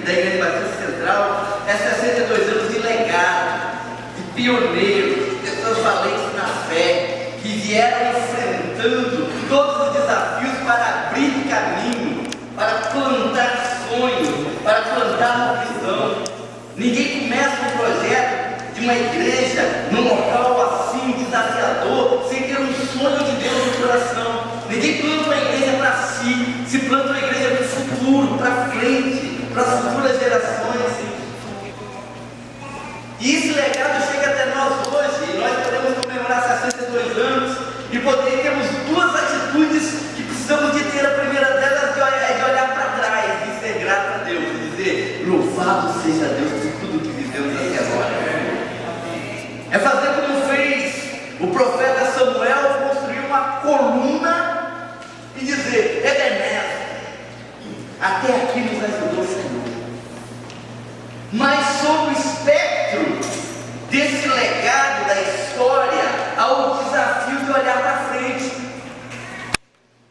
da Igreja Batista Central é 62 anos de legado, de pioneiros, pessoas valentes na fé, que vieram enfrentando todos os desafios para abrir caminho, para plantar sonhos, para plantar visão. Ninguém começa um projeto de uma igreja num local assim desafiador sem ter um sonho de Deus no coração. Ninguém planta uma igreja para si, se planta uma igreja para o futuro, para frente, para as futuras gerações. E esse legado chega até nós hoje, e nós podemos comemorar 62 anos e poder termos duas atitudes que precisamos de ter. A primeira delas é de olhar para trás e ser grato a Deus, e dizer: louvado seja Deus por tudo que vivemos até agora. É fazer como fez o profeta Samuel, construir uma coluna e dizer: Ebenezer, até aqui nos ajudou o Senhor. Mas sob o espectro desse legado da história, há o desafio de olhar para frente,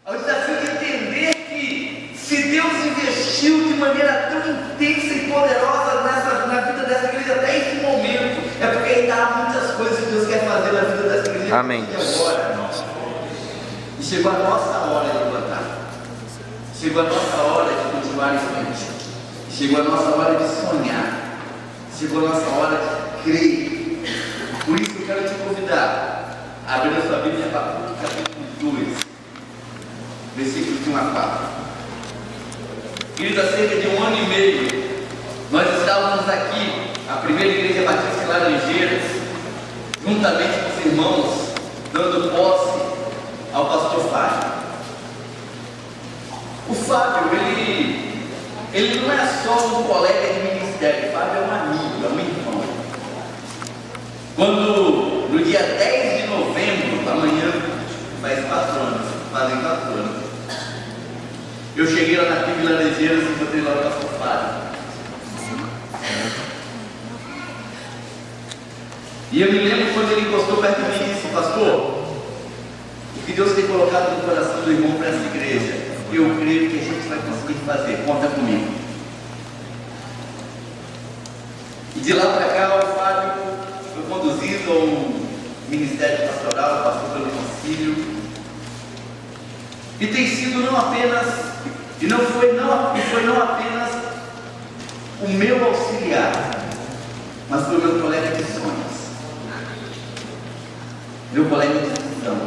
há o desafio de entender que se Deus investiu de maneira tão intensa e poderosa na vida dessa igreja até esse momento, é porque ainda há muitas coisas que Deus quer fazer na vida dessa igreja. Amém. Agora. E chegou a nossa hora de levantar, chegou a nossa hora de continuar em frente, chegou a nossa hora de sonhar, chegou a nossa hora de crer. Por isso eu quero te convidar a abrir a sua Bíblia para Habacuque capítulo 2, versículos de 1 a 4. Queridos, há cerca de 1 ano e meio, nós estávamos aqui, a primeira igreja batista em Laranjeiras, juntamente com os irmãos, dando posse ao pastor Fábio. O Fábio, ele não é só um colega de ministério, o Fábio é um amigo, é um irmão. Quando, no dia 10 de novembro, amanhã, fazem 4 anos, eu cheguei lá na PIB Laranjeiras e encontrei lá o pastor Fábio. E eu me lembro quando ele encostou perto de mim e disse: pastor, o que Deus tem colocado no coração do irmão para essa igreja, eu creio que a gente vai conseguir fazer, conta comigo. E de lá para cá o Fábio foi conduzido ao ministério pastoral, passou pelo concílio, e tem sido não apenas o meu auxiliar, mas foi o meu colega de sonhos, meu colega de visão,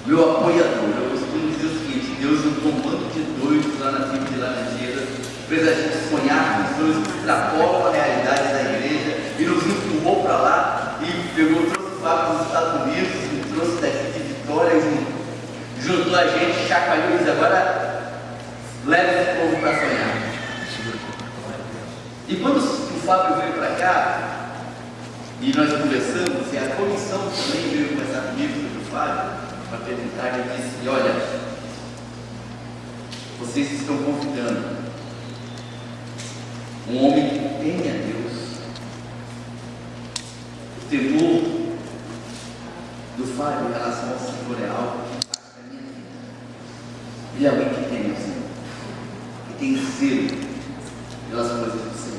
meu apoiador. Eu costumo dizer o seguinte: Deus juntou um bando de doidos lá na tribo de Laranjeiras, fez a gente sonhar com sonhos que extrapolam a realidade da igreja e nos empurrou para lá e trouxe o Fábio dos Estados Unidos, e trouxe daqui de Vitória, juntou a gente, chacoalhou e disse: agora leva esse povo para sonhar. E quando o Fábio veio para cá e nós conversamos, e a comissão também veio conversar comigo sobre o Fábio, para perguntar, ele disse: olha, vocês estão convidando um homem que teme a Deus. O temor do Fábio em relação ao Senhor é algo que impacta a minha vida. Ele é alguém que teme o Senhor, que tem zelo pelas coisas do Senhor.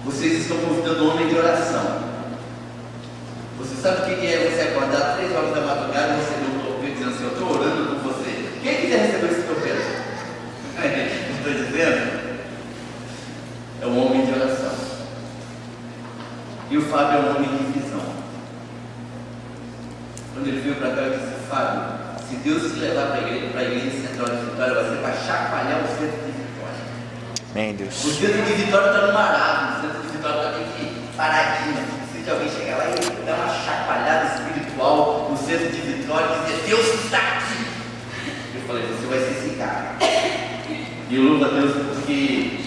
Vocês estão convidando um homem de oração. Você sabe o que é você acordar 3 horas da madrugada e receber um torpedo dizendo assim: eu estou orando por você. Quem quiser receber esse torpedo? Estou dizendo? É um homem de oração. E o Fábio é um homem de visão. Quando ele veio para cá, eu disse: Fábio, se Deus te levar para a igreja central de Vitória, vai ser para chacoalhar o centro de Vitória. Amém, Deus. O centro de Vitória está no marado, o centro de Vitória está meio que paradinho. Se alguém chegar lá e dar uma chacoalhada espiritual no centro de Vitória e dizer: Deus está aqui. Eu falei: você vai ser esse cara. E eu louvo a Deus porque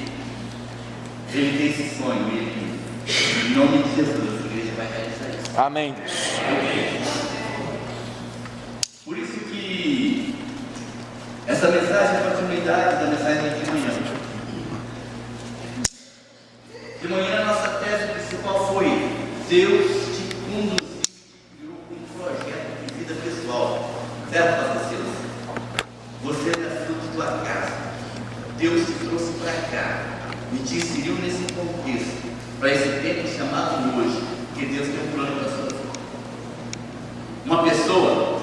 ele tem esse sonho. Ele, em nome de Jesus, a igreja vai realizar isso. Amém, Deus. Por isso que essa mensagem é a continuidade da mensagem de manhã. De manhã a nossa tese principal foi: Deus te conduziu, te criou um projeto de vida pessoal. Certo, pastor Silas? Você é fruto tua casa. Deus te trouxe para cá e te inseriu nesse contexto, para esse tempo chamado hoje, que Deus tem um plano para a sua vida. Uma pessoa,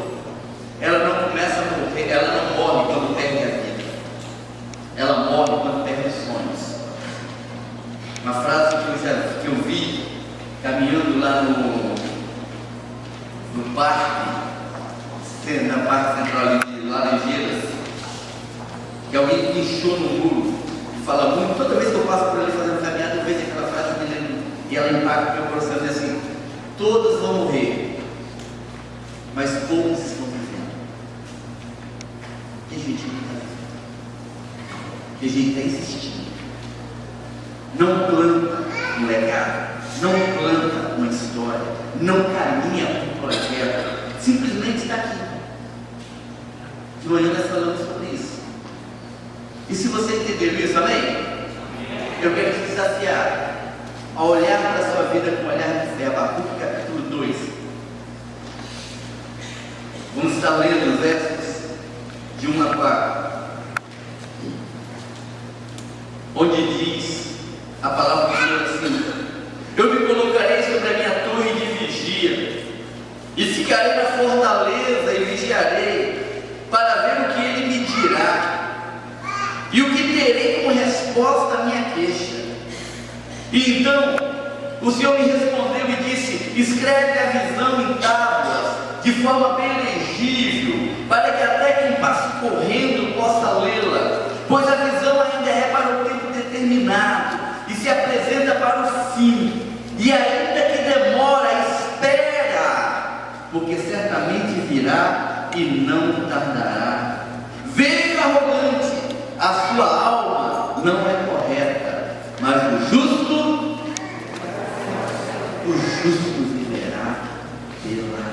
ela não começa a morrer, ela não morre quando perde a vida, ela morre quando perde os sonhos. Uma frase que eu vi caminhando lá no parque, na parte central de Laranjeiras, que alguém pinchou no muro e fala muito. Toda vez que eu passo por ali fazendo caminhada, eu vejo aquela frase e ela impacta o meu coração, diz assim: todos vão morrer, mas poucos estão vivendo. Que gente não está vivendo, que gente está existindo. Não planta um legado, não planta uma história, não caminha um projeto, simplesmente está aqui. De manhã nós falamos sobre isso. E se você entender isso, amém? Eu quero te desafiar a olhar para a sua vida com o olhar de fé. Abacuque capítulo 2. Vamos estar lendo os versos de 1 a 4, onde diz a palavra do Senhor assim: eu me colocarei sobre a minha torre de vigia e ficarei na fortaleza e vigiarei para ver o que ele me dirá e o que terei como resposta à minha queixa. E então o Senhor me respondeu e disse: escreve a visão em tábuas, de forma bem legível, para que até quem passe correndo possa lê-la, pois a visão ainda é para o tempo determinado e se apresenta para o fim, e ainda que demora, espera, porque certamente virá e não tardará. Veio arrogante, a sua alma não é correta, mas o justo viverá pela.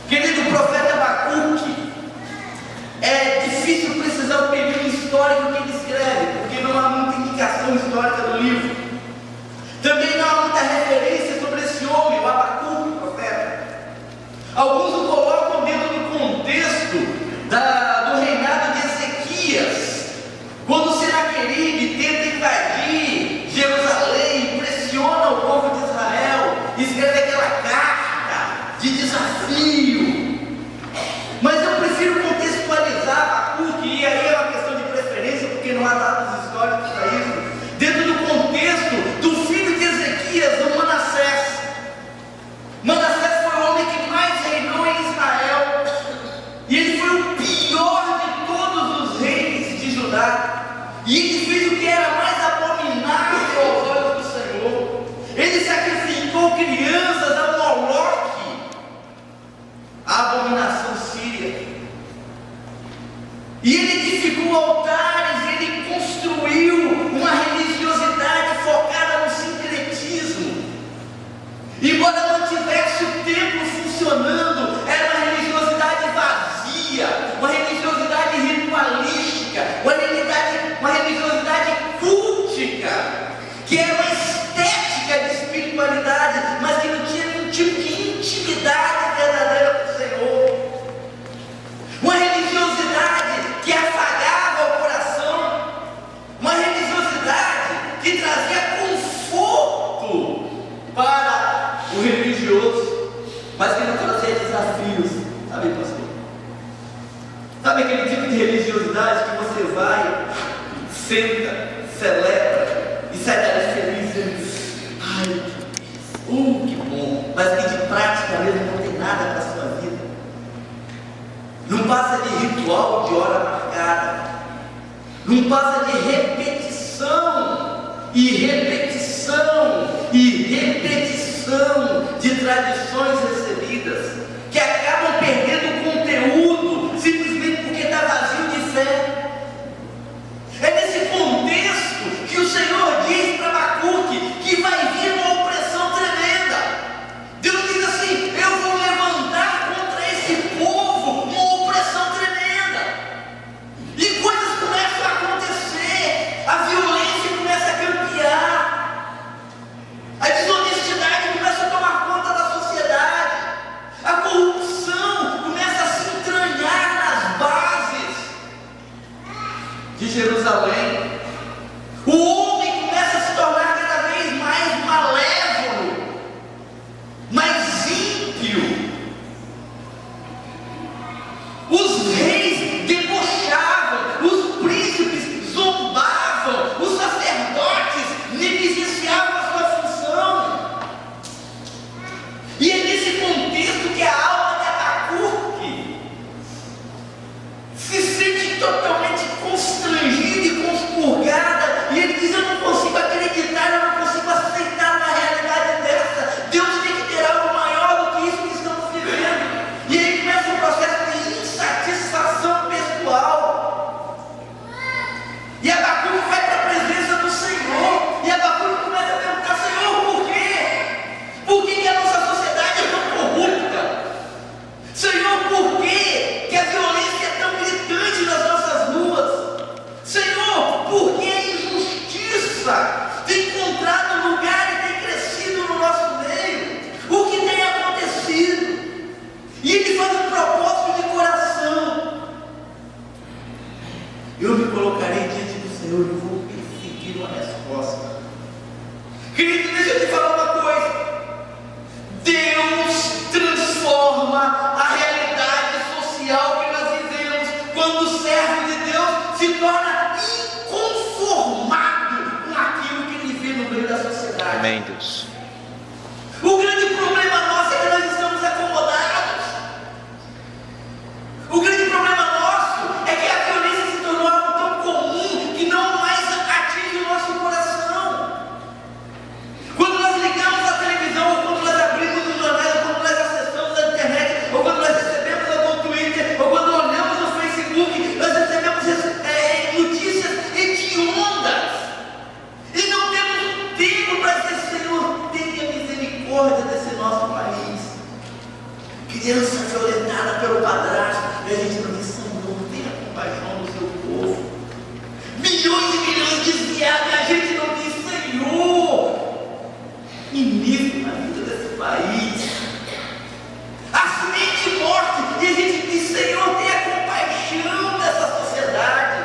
Querido profeta Abacuque, é difícil precisar o período histórico que ele escreve, porque não há muita indicação histórica do livro. Também não há muita referência sobre esse homem, o Abacuque, profeta. Alguns o colocam dentro do contexto do reinado de Ezequias, quando Senaqueribe tenta invadir Jerusalém, pressiona o povo de Israel, escreve aquela carta de desafio. Mas eu prefiro contextualizar Abacuque, e aí é uma questão de preferência, porque não há dados históricos para isso, dentro do contexto do filho de Ezequias, o Manassés. Manassés foi o homem que mais reinou em Israel, e ele foi o pior de todos os reis de Judá, e ele fez o que era mais abominável aos olhos do Senhor. Ele sacrificou crianças a Moloque, a abominação síria, e ele edificou altares, ele construiu uma religiosidade focada no sincretismo. Embora não tivesse o templo funcionando, era uma religiosidade vazia, uma religiosidade ritualística, uma religiosidade cultica, que era uma estética de espiritualidade, mas que não tinha nenhum tipo de intimidade verdadeira com o Senhor. Uma religiosidade que afagava o coração, uma religiosidade que trazia conforto para o religioso, mas que não trazia desafios. Sabe, pastor? Sabe aquele tipo de religiosidade que você vai, senta, celebra e sai dali feliz, dizendo: ai, que bom, mas que de prática mesmo não tem nada para a sua vida. Não passa de ritual de hora marcada, não passa de repetição e repetição e repetição de tradições recebidas, que acabam perdendo o conteúdo simplesmente porque está vazio de fé. É nesse contexto que o Senhor diz para Abacuque que vai vir uma opressão tremenda. Deus diz assim: eu vou levantar contra esse povo uma opressão tremenda, e coisas começam a acontecer, a violência começa a campear, de Jerusalém. O homem começa a se tornar cada vez mais malévolo, mais ímpio. Os reis debochavam, os príncipes zombavam, os sacerdotes negligenciavam a sua função. E é nesse contexto que a alma de Abacuque se sente totalmente constrangida e conspurgada, e ele diz: eu não consigo acreditar, eu não consigo aceitar uma realidade dessa. Deus tem que ter algo maior do que isso que estamos vivendo. E aí começa um processo de insatisfação pessoal. E Abacuque vai para a presença do Senhor, e Abacuque começa a perguntar: Senhor, por quê? Por que a nossa sociedade é tão corrupta? Senhor, por que a violência é tão gritante nas nossas ruas? Senhor, por que a injustiça tem encontrado lugar e tem crescido no nosso meio? O que tem acontecido? E ele faz um propósito de coração: eu me colocarei diante do Senhor e vou perseguir uma resposta. Querido, deixa eu te falar uma coisa. Deus transforma a realidade social que nós vivemos quando o servo de Deus se torna inconformado com aquilo que ele vê no meio da sociedade. Amém, Deus. O grande problema nosso é que nós estamos acomodados. O grande problema nosso é que a violência se tornou algo tão comum que não mais atinge o nosso coração. Quando nós ligamos a televisão, ou quando nós abrimos os jornais, ou quando nós acessamos a internet, ou quando nós recebemos algum Twitter, ou quando olhamos no Facebook, nós recebemos notícias hediondas. E não temos tempo para dizer: Senhor, tenha misericórdia desse nosso país. Criança violentada pelo padrasto, e a gente não diz: Senhor, tenha compaixão do seu povo. Milhões e milhões desviados, e a gente não diz: Senhor, ministro na vida desse país. Acidente de morte, e a gente diz: Senhor, tenha compaixão dessa sociedade.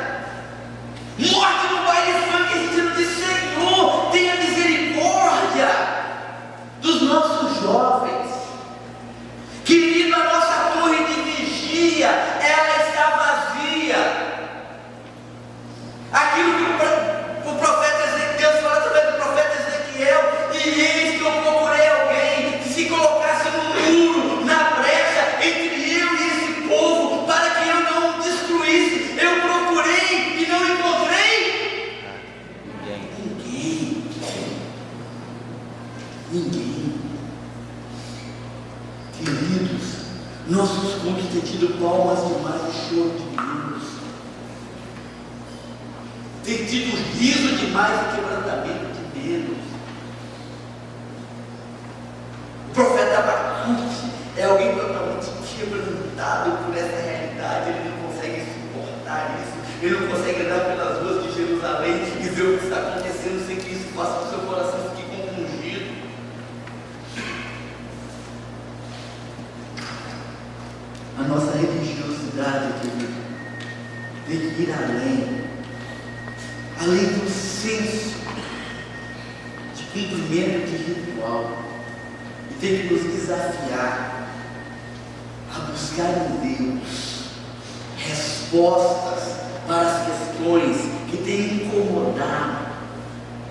Morte no baile funk, a gente não diz: Senhor, tenha misericórdia dos nossos jovens. Querido, a nossa torre de vigia, ela está vazia. Aquilo que o profeta Ezequiel fala através do profeta Ezequiel: e eis que eu procurei alguém que se colocasse no muro, na brecha, entre eu e esse povo, para que eu não o destruísse. Eu procurei e não encontrei ninguém. Queridos, nossos cultos têm tido palmas demais e choro de menos. Tem tido riso demais e quebrantamento de menos. O profeta Abacuque é alguém totalmente quebrantado por essa realidade. Ele não consegue suportar isso. Ele não consegue andar pelas ruas de Jerusalém e ver o que está acontecendo sem que isso faça com o seu coração fique compungido. A nossa religiosidade, querido, tem que ir além do senso de cumprimento de ritual, e tem que nos desafiar a buscar em Deus respostas para as questões que têm incomodado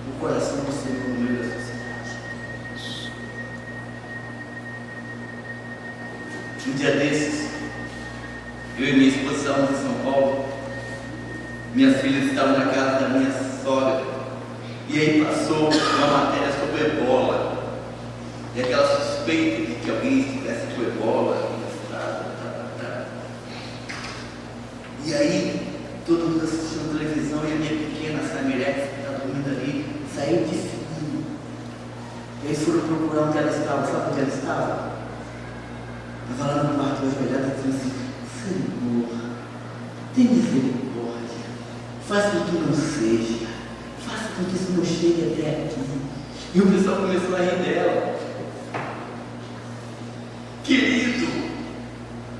o coração do Senhor no meio da sociedade. Um dia desses, eu e minha esposa estávamos em São Paulo. Minhas filhas estavam na casa da minha sogra, e aí passou uma matéria sobre ebola, e aquela suspeita de que alguém estivesse com ebola na estrada. E aí todo mundo assistindo televisão, e a minha pequena Samirete, que está dormindo ali, saiu de fininho. E eles foram procurar onde ela estava. Sabe onde ela estava? Estava lá no quarto ajoelhada, dizendo assim: Senhor, tem misericórdia. Faça com que não seja, faça com que isso não chegue até aqui. E o pessoal começou a rir dela. Querido,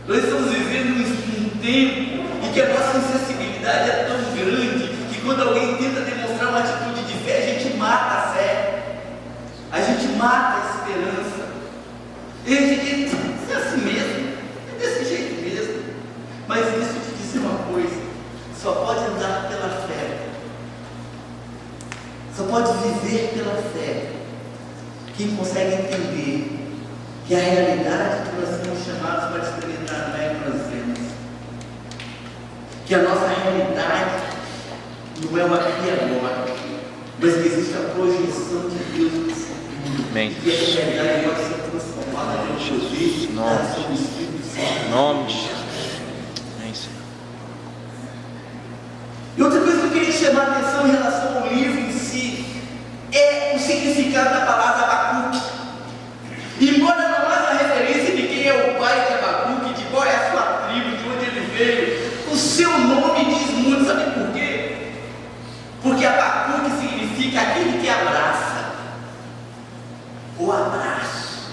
nós estamos vivendo um tempo em que a nossa insensibilidade é tão grande Só pode viver pela fé quem consegue entender que a realidade que nós somos chamados para experimentar não é a que nós vemos. Que a nossa realidade não é o aqui e agora, mas que existe a projeção de Deus no futuro. Amém. E essa realidade pode ser transformada em Jesus, em nome de Jesus. Amém, Senhor. E outra coisa que eu queria chamar a atenção em relação ao livro em si é o significado da palavra Abacuque. Embora não haja referência de quem é o pai de Abacuque, de qual é a sua tribo, de onde ele veio, o seu nome diz muito. Sabe por quê? Porque Abacuque significa aquele que abraça, o abraço.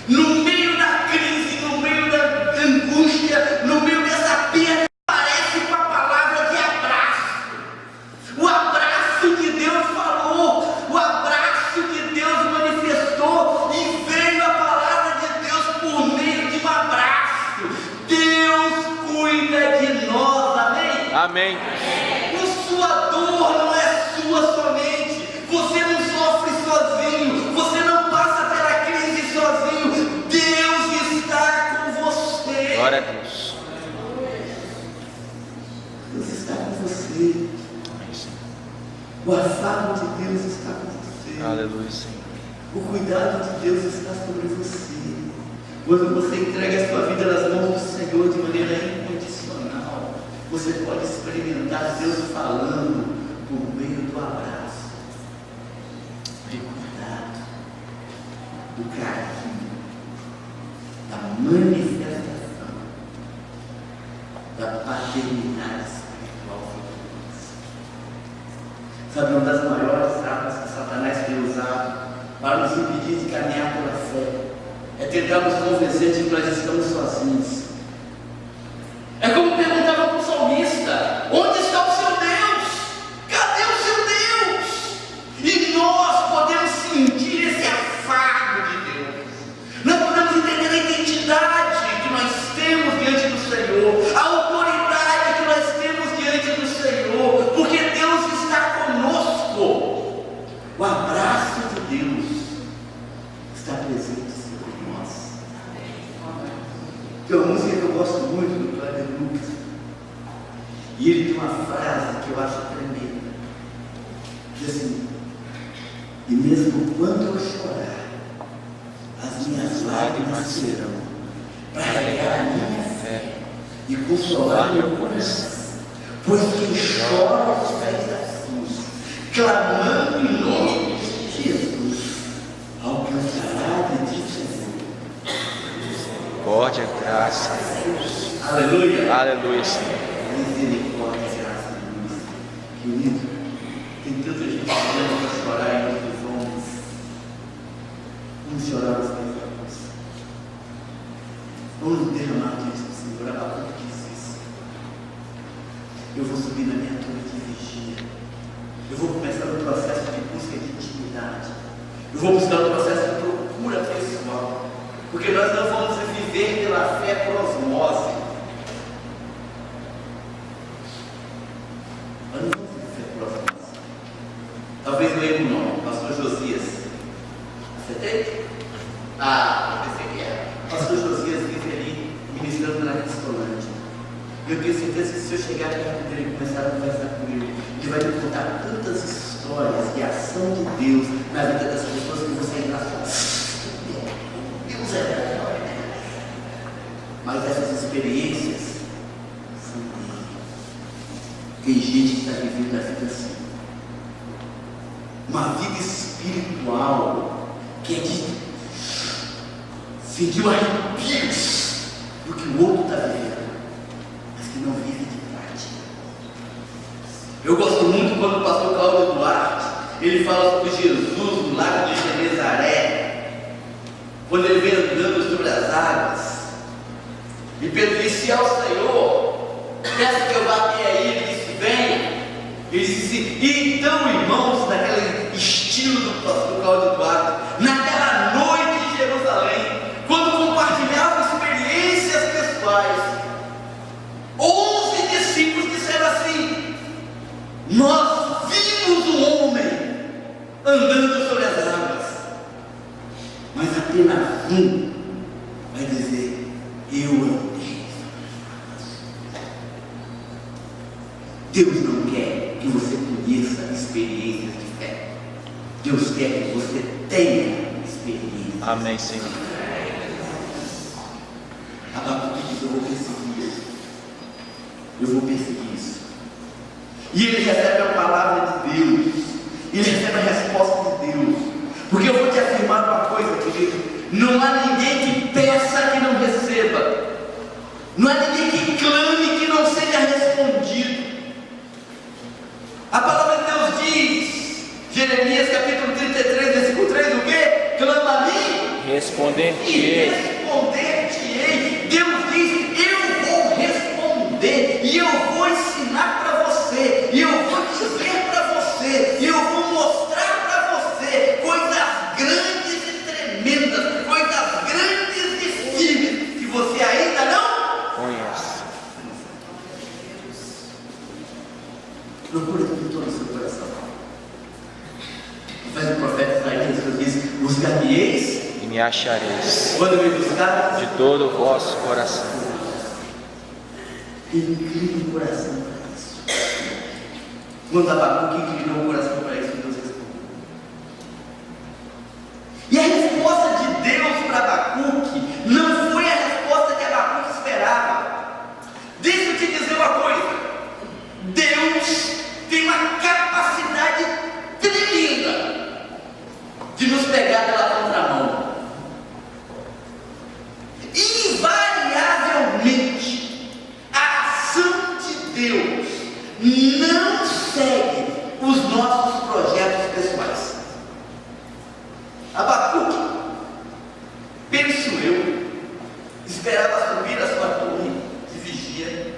No meio da crise, no meio da angústia, no meio dessa perda, parece com a palavra de abraço. O abraço que Deus falou, o abraço que Deus manifestou, e veio a palavra de Deus por meio de um abraço. Deus cuida de nós, amém? Amém. Sua dor não é sua somente. Você não sofre sozinho. Você não passa pela crise sozinho. Deus está com você. Glória a Deus. Deus está com você. O afago de Deus está com você. Aleluia, Senhor. O cuidado de Deus está sobre você. Quando você entrega a sua vida nas mãos do Senhor de maneira incondicional, você pode experimentar Deus falando por meio do abraço, do cuidado, do carinho, da manifestação, da paternidade espiritual sobre nós. Sabe, uma das maiores armas que Satanás tem usado para nos impedir de caminhar pela fé é tentar nos convencer de que nós estamos sozinhos. É como perguntava para o salmista: onde está o seu Deus? Cadê o seu Deus? E nós podemos sentir esse afago de Deus. Nós podemos entender a identidade que nós temos diante do Senhor, a autoridade que nós temos diante do Senhor, porque Deus está conosco. O abraço de Deus está presente sobre nós. Tem uma música que eu gosto muito do Cláudio Lucas, e ele tem uma frase que eu acho tremenda. Diz assim: e mesmo quando eu chorar, as minhas lágrimas serão para regar a minha fé e consolar meu coração, pois quem chora aos pés da cruz, clamando em nome de Jesus, alcançará de ti, Senhor. Misericórdia, graça. Aleluia. Aleluia, Senhor. Misericórdia, graça e luz. Querido, tem tanta gente falando para chorar em nome dos homens. Vamos chorar aos pés da cruz. Vamos nos derramar diante do Senhor. Abacuque diz isso. Eu vou subir na minha torre de vigia. Eu vou começar no processo de busca de intimidade. Eu vou buscar no processo de procura pessoal. Porque nós não vamos viver pela fé por osmose. Nós não vamos viver por osmose. Talvez eu erre o nome, pastor Josias. Acertei? Ah, eu pensei que era. Pastor Josias vive ali ministrando na Cristolândia. E eu tenho certeza que se eu chegar perto dele e começar a conversar com ele, ele vai me contar tantas histórias de ação de Deus na vida das pessoas que você ainda fala. Deus é melhor. Mas essas experiências são dele. Tem gente que está vivendo a vida assim. Uma vida espiritual que é de sentir arrepios do que o outro está vivendo, mas que não vive de prática. Eu gosto muito quando o pastor Cláudio Duarte ele fala sobre Jesus no lago de Genezaré, quando ele vem andando sobre as águas, e Pedro disse ao Senhor: peça que eu vá até aí. Ele disse: venha. Ele disse: e então, irmãos, naquele estilo do pastor Cláudio Duarte, naquela noite em Jerusalém, quando compartilhavam experiências pessoais, 11 discípulos disseram assim: nós vimos um andando sobre as águas, mas apenas um vai dizer: eu andei sobre as águas. Deus não quer que você conheça experiências de fé. Deus quer que você tenha experiências. Amém, Senhor. Abacuque diz: eu vou perseguir isso. Eu vou perseguir isso. E ele recebe a palavra de Deus. Ele recebe a resposta de Deus. Porque eu vou te afirmar uma coisa, querido: não há ninguém que peça que não receba. Não há ninguém que clame que não seja respondido. A palavra de Deus diz, Jeremias capítulo 33, versículo 3, o quê? Clama a mim e Responder-te-ei. responder-te-ei. Deus diz: eu vou responder, e eu vou ensinar para você, e eu vou dizer para você, e eu vou mostrar para você coisas grandes e tremendas, coisas grandes e firmes que você ainda não Conhece. procura com todo o seu coração. Faz o profeta Isaías que diz: buscar-me-eis E me achareis quando me buscar. de todo o vosso coração. Incline o coração para isso. Quando Abacuque inclinou o coração para isso, Deus respondeu. E a resposta de Deus para Abacuque não foi a resposta que Abacuque esperava. Deixa eu te dizer uma coisa: Deus tem uma capacidade tremenda de nos pegar pela contramão. Invariavelmente, a ação de Deus não segue os nossos projetos pessoais. Abacuque, penso eu, esperava subir a sua torre de vigia,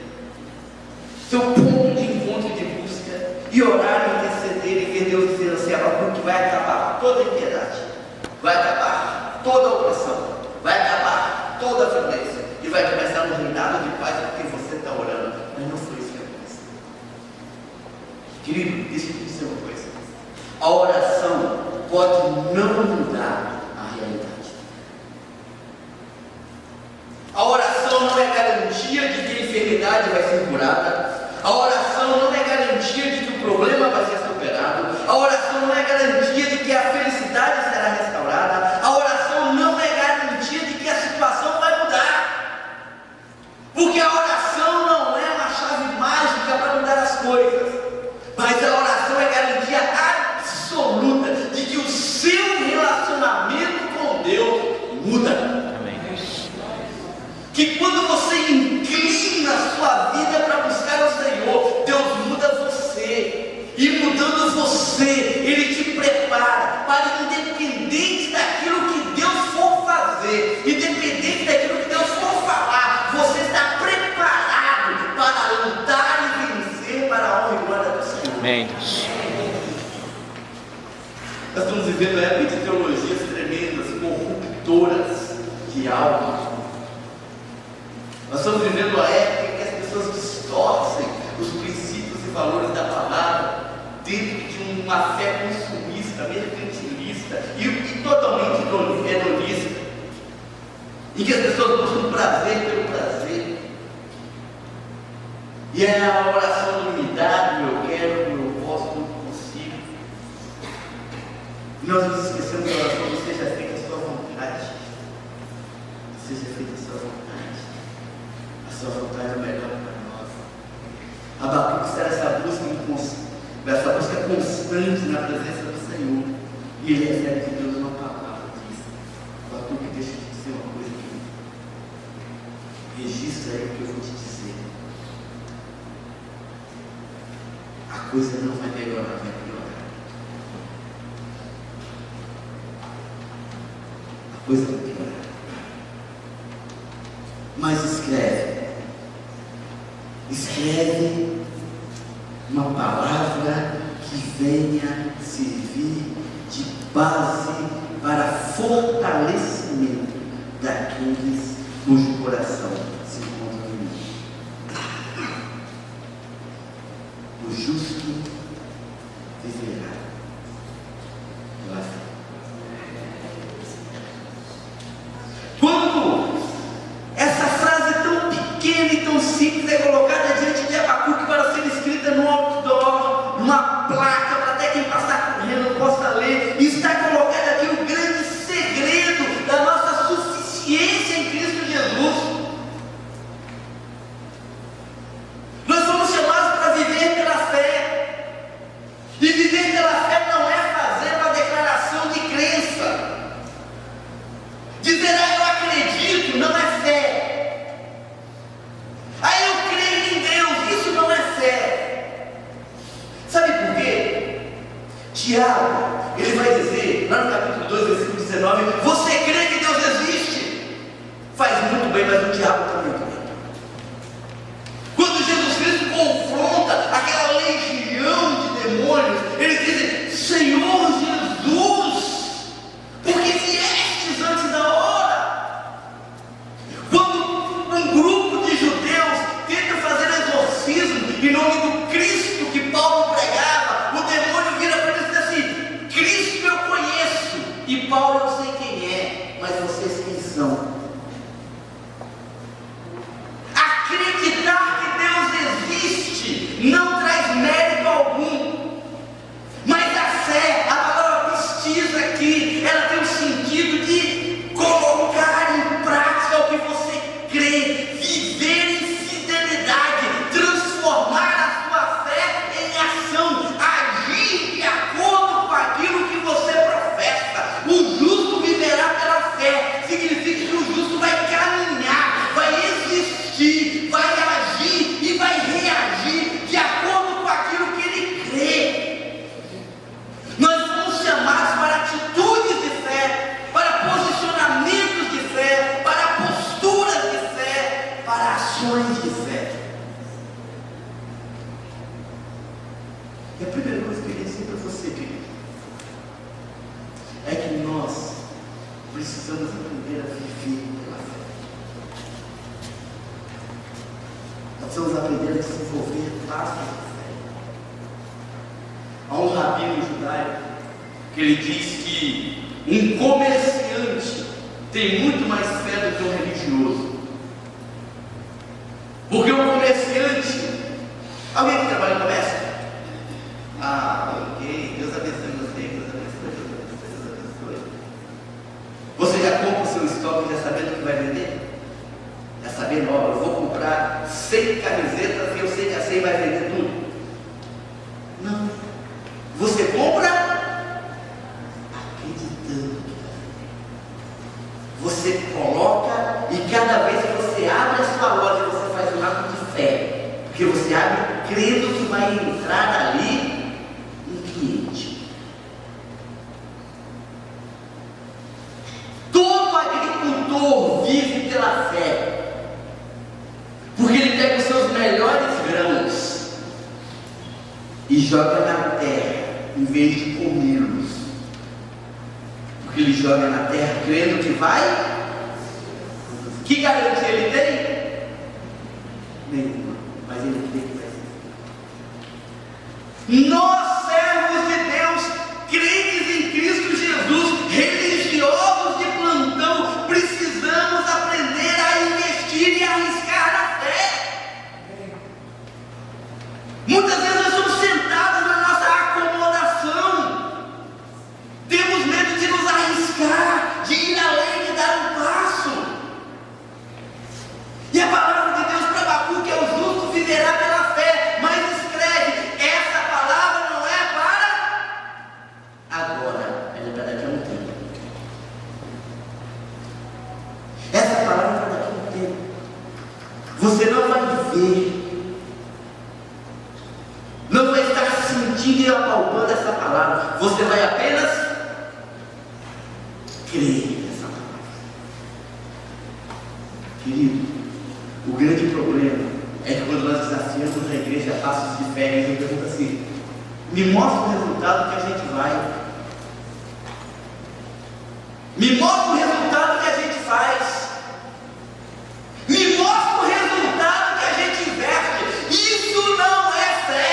seu ponto de encontro e de busca, e orar, interceder e ver Deus dizendo assim: Abacuque, vai acabar toda a impiedade, vai acabar toda a opressão, vai acabar toda a violência, e vai começar um reinado de paz porque você está orando. Mas não foi isso que aconteceu. Querido, deixa eu te dizer uma coisa: a oração pode não mudar a realidade. A oração não é garantia de que a enfermidade vai ser curada. A oração não é garantia de que o problema vai ser superado. A oração não é garantia de que a felicidade será restaurada. A oração não é garantia de que a situação vai mudar. Porque a oração não é uma chave mágica para mudar as coisas. Mas a oração é garantia absoluta de que o seu relacionamento com Deus muda. Amém. Que quando você inclina a sua vida para buscar o Senhor, Deus muda você. E mudando você, Ele te prepara para, independente daquilo que Deus for fazer, independente daquilo que Deus for falar, você está preparado para lutar e vencer para a honra e glória do Senhor. Amém, Deus. Nós estamos vivendo uma época de teologias tremendas, corruptoras de alma. Nós estamos vivendo uma época em que as pessoas distorcem os princípios e valores da palavra dentro de uma fé consumista, mercantilista e totalmente hedonista, em que as pessoas buscam prazer pelo prazer. E é a oração do limitado: eu quero, eu posso, não consigo. E nós nos esquecemos da oração do seja feita a sua vontade. Seja feita a sua vontade. A sua vontade é melhor para nós. Abacuque será essa busca constante na presença do Senhor. E ele recebe de Deus uma palavra diz: Abacuque, deixa eu te dizer uma coisa aqui. Registra aí o que eu vou te dizer. A coisa não vai melhorar, vai piorar. A coisa vai piorar. Mas escreve uma palavra que venha servir de base para fortalecimento daqueles cujo coração se encontra em mim. O justo viverá Tiago, ele vai dizer, lá no capítulo 2, versículo 19, você crê que Deus existe? Faz muito bem, mas o diabo também crê. Quando Jesus Cristo confronta aquela legião de demônios, ele diz, Senhor Jesus, por que viestes antes da hora? Quando um grupo de judeus tenta fazer exorcismo em nome do Cristo que Paulo pregava, o demônio vira para ele e diz assim, Cristo eu conheço, e Paulo eu sei quem é, mas vocês quem são? Acreditar que Deus existe não traz mérito algum, mas a fé, a palavra pistis aqui, ela tem o sentido de colocar em prática o que você crê, viver em fidelidade, transformar a sua fé em ação, agir de acordo com aquilo que você professa. O justo viverá pela fé, significa que o justo vai caminhar, vai existir, vai agir e vai reagir de acordo com aquilo que ele crê. Nós somos chamados para atitudes de fé, para posicionamentos de fé, para posturas de fé, para ações de fé. E a primeira coisa que eu queria dizer para você, querido, é que nós precisamos aprender a viver pela fé. Nós precisamos aprender a desenvolver passos de fé. Há um rabino judaico que ele diz que um comerciante tem muito mais fé do que um religioso. Porque um comerciante, alguém que trabalha em comércio? Ok, Deus abençoe você, Deus abençoe, Deus abençoe. Você já compra o seu estoque já sabendo o que vai vender? Já sabendo, ó, eu vou comprar 100 camisetas e eu sei que a 100 vai vender tudo. Não. Você compra acreditando que vai vender. Você coloca e cada vez que você abre a sua loja, você faz um ato de fé. Porque você abre crendo que vai entrar ali um cliente. Todo agricultor vive pela fé. Porque ele pega os seus melhores grãos e joga na terra, em vez de comê-los. Porque ele joga na terra crendo que vai. Que garantia ele tem? Nenhuma. Mas ele crê que vai ser. Nós, servos de Deus, crentes em Cristo Jesus, religiosos de plantão, precisamos aprender a investir e arriscar na fé. Muitas vezes nós somos sentados na nossa acomodação, temos medo de nos arriscar, de ir além, de dar um passo. E a palavra de Deus para Abacuque é: o justo viverá pela fé, mas escreve, essa palavra não é para agora, ela é para daqui a um tempo. Essa palavra é para daqui a um tempo. Você não vai ver, não vai estar sentindo e apalpando essa palavra, você vai apenas crer nessa palavra. Querido, o grande problema é que quando nós desafiamos a igreja a passos de fé, a gente pergunta assim: me mostra o resultado que a gente vai, me mostra o resultado que a gente faz, me mostra o resultado que a gente investe. Isso não é fé.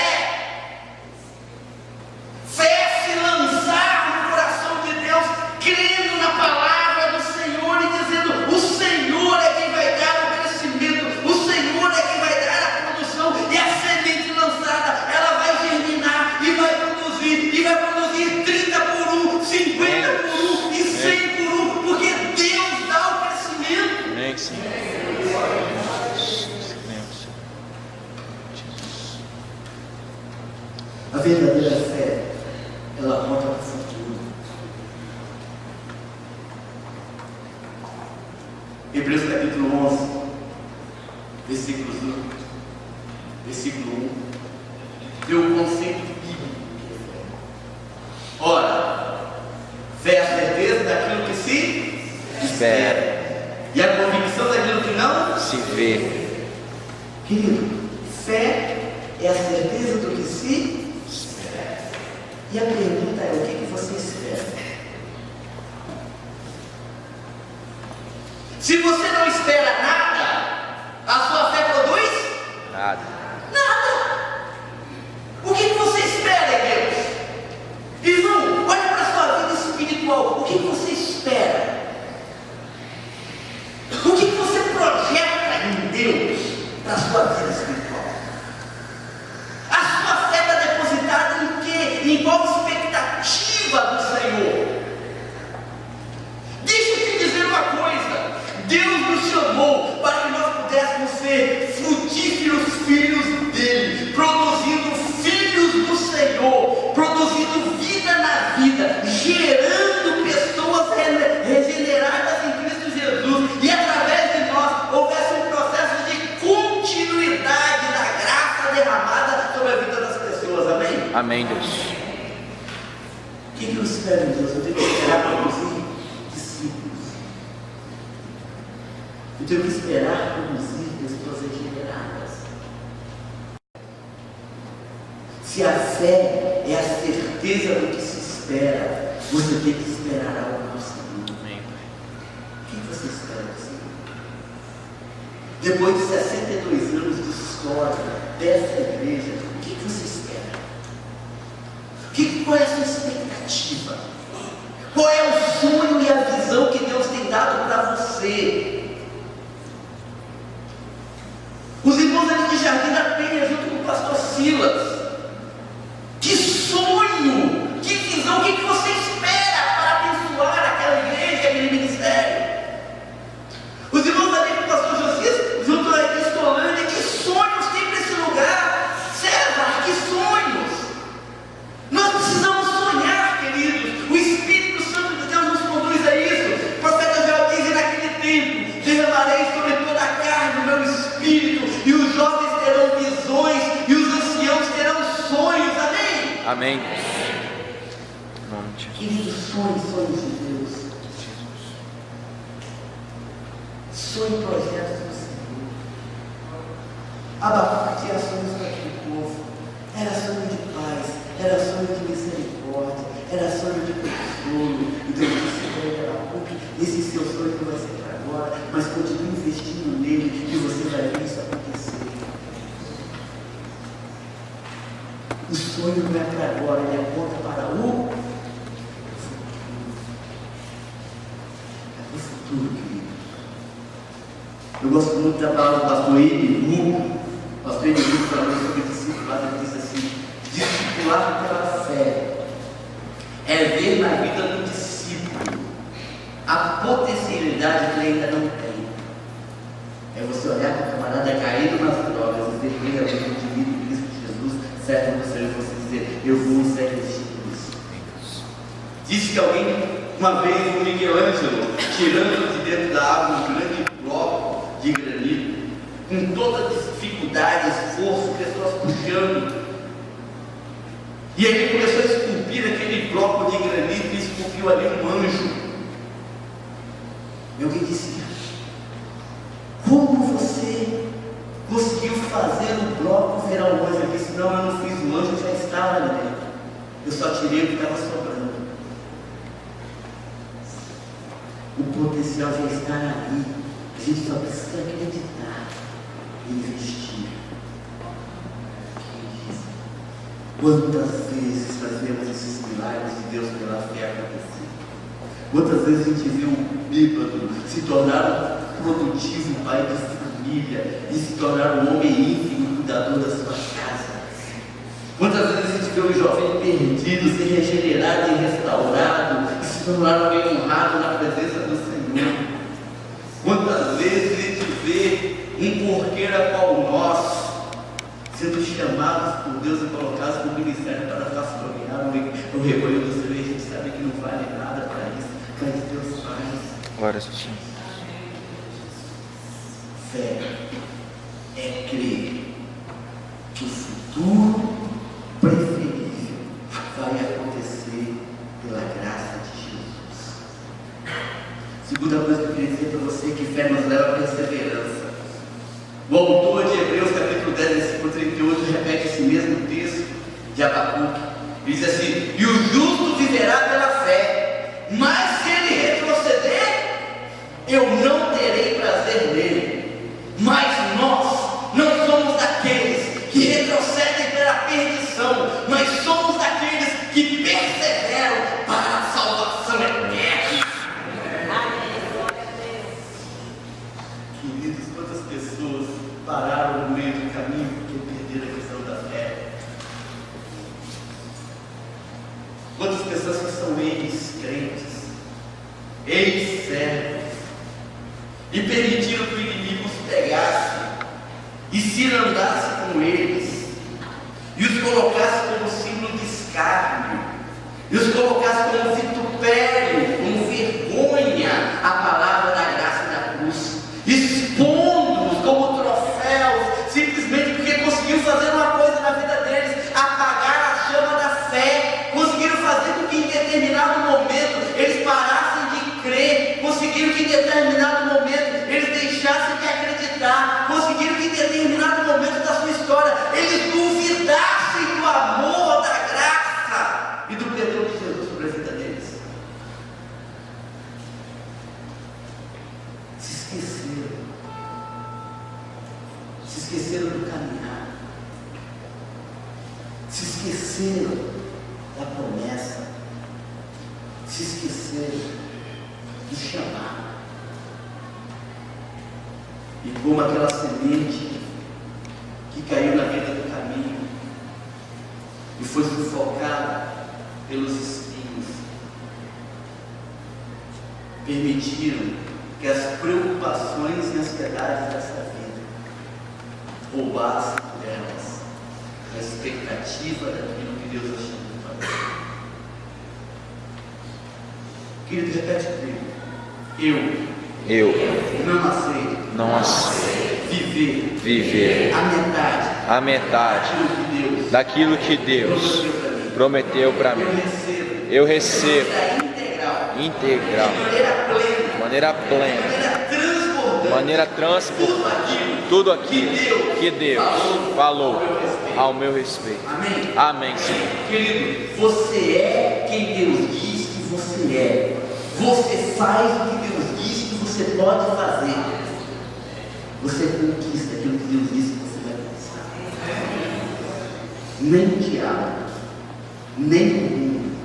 Fé é se lançar no coração de Deus, crendo na palavra do Senhor e dizendo: o Senhor é quem vai dar o crescimento, o Senhor é quem vai dar a produção, e a semente lançada, ela vai germinar e vai produzir 30 por 1, 50 por 1 e 100 por 1, porque Deus dá o crescimento. Amém, Senhor. A verdadeira fé, ela aponta para o futuro. Hebreus capítulo 11, versículo 1, deu o conceito bíblico de fé. espera. E a convicção daquilo que não Se vê. Querido, fé é a certeza do que se espera. E a pergunta é: o que você espera? Se você não espera nada, a sua fé produz Nada. nada. O que você espera, Deus? Irmão, olha para a sua vida espiritual. O que você espera? O que você projeta em Deus para a sua vida espiritual? A sua fé está depositada em quê? Em qual expectativa do Senhor? Deixa eu te dizer uma coisa: Deus nos chamou para que nós pudéssemos ser frutíferos filhos dele, produzindo filhos do Senhor, produzindo vida na vida, gerando pessoas regeneradas em Cristo Jesus, e através de nós houvesse um processo de continuidade da graça derramada sobre a vida das pessoas. Amém? Amém, Deus. O que eu espero em Deus? Eu tenho que esperar produzir discípulos. Eu tenho que esperar produzir pessoas regeneradas. Se a fé é a certeza do que se espera, você tem que esperar algo do Senhor. Amém. O que você espera do Senhor? Depois de 62 anos de história dessa igreja, o que você espera? Qual é a sua expectativa? Qual é o sonho e a visão que Deus tem dado para você? Os irmãos ali de Jardim da Penha, junto com o pastor Silas, que sonho, que visão, o que você espera para abençoar aquela igreja, aquele ministério? Os irmãos ali com o pastor Josias, junto à Cristolândia, que sonhos tem para esse lugar? César, que sonhos! Nós precisamos sonhar, queridos. O Espírito Santo de Deus nos conduz a isso. O profeta Joel diz: naquele tempo derramarei sobre toda a carne o meu espírito, e os jovens terão visões, e os anciãos terão sonhos. Amém? Amém, Deus. Em nome de Jesus. Queridos, sonhos de Deus. Sonhe projetos do Senhor. Abacuque tinha sonhos para aquele povo. Era sonho de paz, era sonho de misericórdia, era sonho de consolo. E Deus disse para ele: Abacuque, esse seu sonho não vai ser para agora, mas continue investindo nele e você vai ver isso acontecer. O sonho não é para agora, ele aponta para o futuro, querido. Eu gosto muito da palavra do pastor Eliú. O pastor Eliú falou sobre discipulado. Ele disse assim: discipulado pela fé é ver na vida do discípulo a potencialidade que ele ainda não tem. É você olhar para o camarada caído nas drogas e ver que ele é o indivíduo de Cristo Jesus, certo você e você dizer: eu vou ser discípulos. Disse que alguém, uma vez, o Miguel Ângelo, tirando de dentro da água um grande bloco de granito, com toda dificuldade, esforço, pessoas puxando, e aí ele começou a esculpir aquele bloco de granito e esculpiu ali um anjo. E alguém disse: como você conseguiu fazer o bloco virar um anjo? Ele disse: não, eu não fiz o anjo, já estava ali dentro, eu só tirei o que estava sobrando. O potencial já está ali, a gente só precisa acreditar e investir. Quantas vezes fazemos esses milagres de Deus pela fé acontecer? Quantas vezes a gente vê um bêbado se tornar produtivo pai de família e se tornar um homem íntegro, cuidador da sua casa? Quantas vezes a gente vê um jovem perdido ser regenerado e restaurado e se tornar alguém honrado na presença do Senhor? Quantas vezes a gente vê um porqueira qual nós sendo chamados por Deus e colocados no ministério para pastorear o rebanho do Senhor, e a gente sabe que não vale nada para isso, mas Deus faz. Glória a Deus. Fé é crer que o futuro preferível vai acontecer pela graça de Jesus. Segunda coisa que eu queria dizer para você é que fé nos leva à perseverança. O autor de Hebreus, capítulo 10, versículo 38, repete esse mesmo texto de Abacuque. Diz assim: e o justo viverá pela fé, mas se ele retroceder, eu não terei prazer nele. Mas nós não somos daqueles que retrocedem pela perdição, mas somos daqueles que perseveram para a salvação eterna. Queridos, quantas pessoas pararam no meio do caminho porque perderam a questão da fé? Quantas pessoas que são ex-crentes, ex-servos, e permitiram que o inimigo os pegasse e cirandasse com eles, e os colocasse como símbolo de escárnio, e os colocasse como vitupério, como vergonha a palavra da graça e da cruz, expondo-os como troféus, simplesmente porque conseguiram fazer uma coisa na vida deles: apagar a chama da fé. Conseguiram fazer com que em determinado momento eles parassem de crer, conseguiram que em determinado momento eles deixassem de acreditar, conseguiram que em determinado momento da sua história eles duvidassem do amor, da graça e do perdão de Jesus sobre a vida deles. Se esqueceram do caminhar, se esqueceram da promessa, se esqueceram de chamar. E como aquela semente que caiu na beira do caminho e foi sufocada pelos espinhos, permitiram que as preocupações e ansiedades dessa vida roubassem delas a expectativa daquilo que Deus achou para fazer. Querido, repete comigo: eu não aceito viver a metade daquilo que Deus prometeu para mim. Eu recebo integral, de maneira plena, maneira transbordante, tudo aquilo que Deus falou ao meu respeito. Amém, Senhor. Querido, você é quem Deus diz que você é. Você faz o que Deus diz que você pode fazer. Você conquista aquilo que Deus diz que você vai conquistar. Nem o diabo, nem o mundo,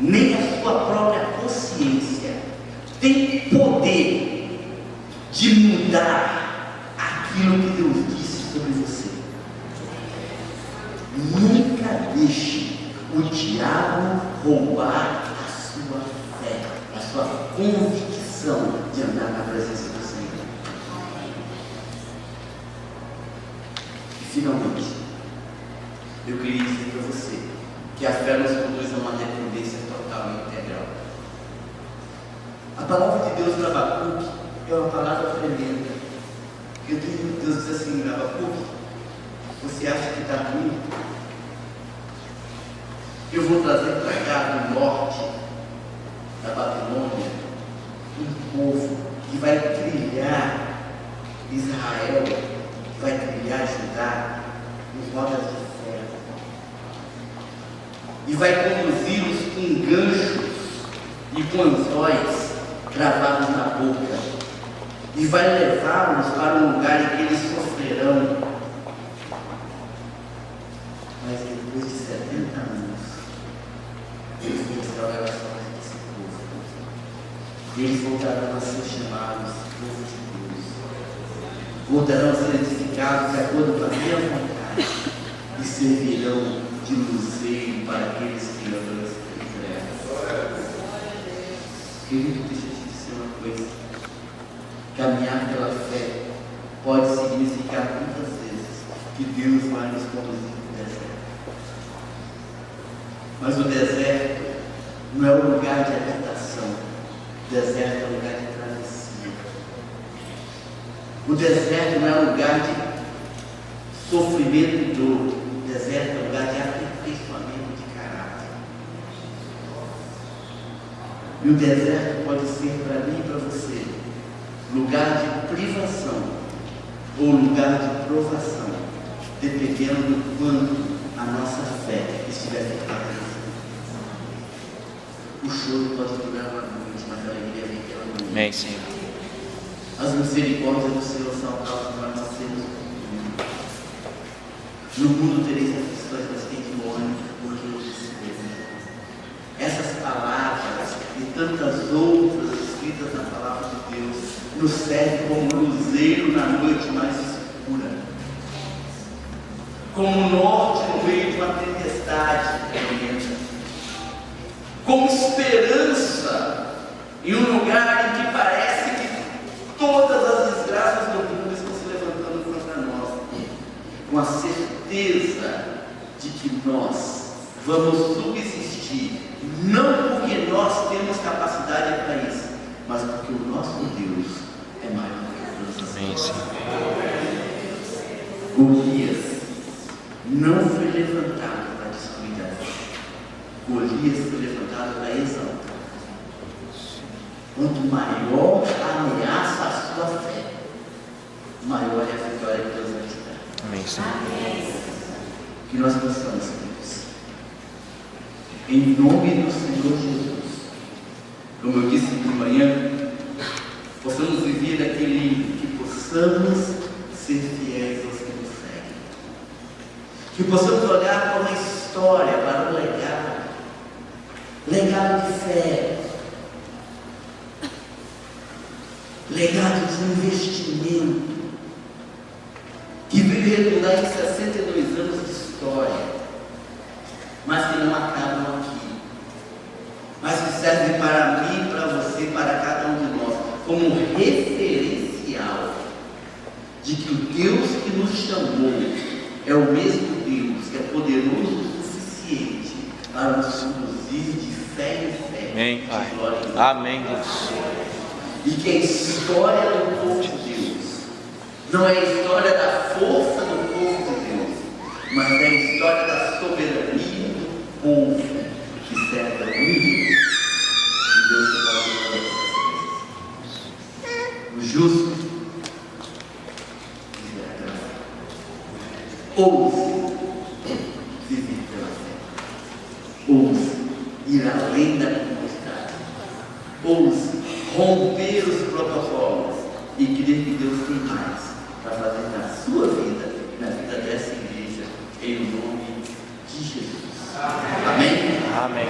nem a sua própria consciência tem poder de mudar aquilo que Deus disse sobre você. Nunca deixe o diabo roubar a sua fé, a sua convicção de andar na presença do Senhor. E finalmente, eu queria dizer para você que a fé nos conduz a uma dependência total e integral. A palavra de Deus para Abacuque é uma palavra tremenda. Deus diz assim: Abacuque, você acha que está ruim? Eu vou trazer para cá do norte da Babilônia um povo que vai trilhar Israel, que vai trilhar Judá em rodas de ferro, e vai conduzi-los com ganchos e com anzóis cravados na boca, e vai levá-los para um lugar em que eles sofrerão. Mas depois de 70 anos, eles vão restaurar as sortes desse povo. E eles voltarão a ser chamados povo de Deus. Voltarão a ser edificados de acordo com a minha vontade e servirão de luzeiro para aqueles que andam nas trevas. Querido, deixa eu te dizer uma coisa: caminhar pela fé pode significar muitas vezes que Deus vai nos conduzir para o deserto. Mas o deserto não é um lugar de habitação. O deserto é um lugar de travessia. O deserto não é um lugar de sofrimento e dor. O deserto é um lugar de aperfeiçoamento de caráter. E o deserto pode ser para mim e para você lugar de privação ou lugar de provação, dependendo do quanto a nossa fé estiver fortalecida. O choro pode durar uma noite, mas a alegria vem pela manhã. Amém, Senhor. As misericórdias do Senhor são a causa para nós sermos bem. No mundo tereis aflições, mas tem de bom ânimo, porque eu disse mesmo. Essas palavras e tantas outras escritas na palavra de Deus nos servem como luzeiro na noite mais escura, como norte no meio de uma tempestade tremenda, como esperança em um lugar em que parece que todas as desgraças do mundo estão se levantando contra nós, com a certeza de que nós vamos subsistir, não porque nós temos capacidade para isso, mas porque o nosso Deus é maior do que todas as Amém, coisas. Senhor. Golias não foi levantado para destruir Davi. Golias foi levantado para exaltar. Quanto maior a ameaça à sua fé, maior é a vitória que Deus vai te dar. Amém, Senhor. Que nós possamos, queridos, em nome do Senhor Jesus, como eu disse de manhã, possamos viver daquele livro, que possamos ser fiéis aos que nos seguem, que possamos olhar para uma história, para um legado de fé, legado de investimento, que veio redundar em 62 anos de história, mas que não acabam aqui, mas que servem para mim, para você, para cada um de nós, como referencial de que o Deus que nos chamou é o mesmo Deus que é poderoso o suficiente para nos conduzir de fé em fé, Amém, Pai. de glória em glória. Amém, Deus. E que a história do povo de Deus não é a história da força do povo de Deus, mas é a história da soberania do povo que serve a um Deus. E Deus que fala todas essas coisas. O justo viverá pela fé. Ouse viver pela fé. Ouse ir além da comodidade. Ouse romper os protocolos e crer que Deus tem mais para fazer na sua vida e na vida dessa igreja, em nome de Jesus. Amém? Amém.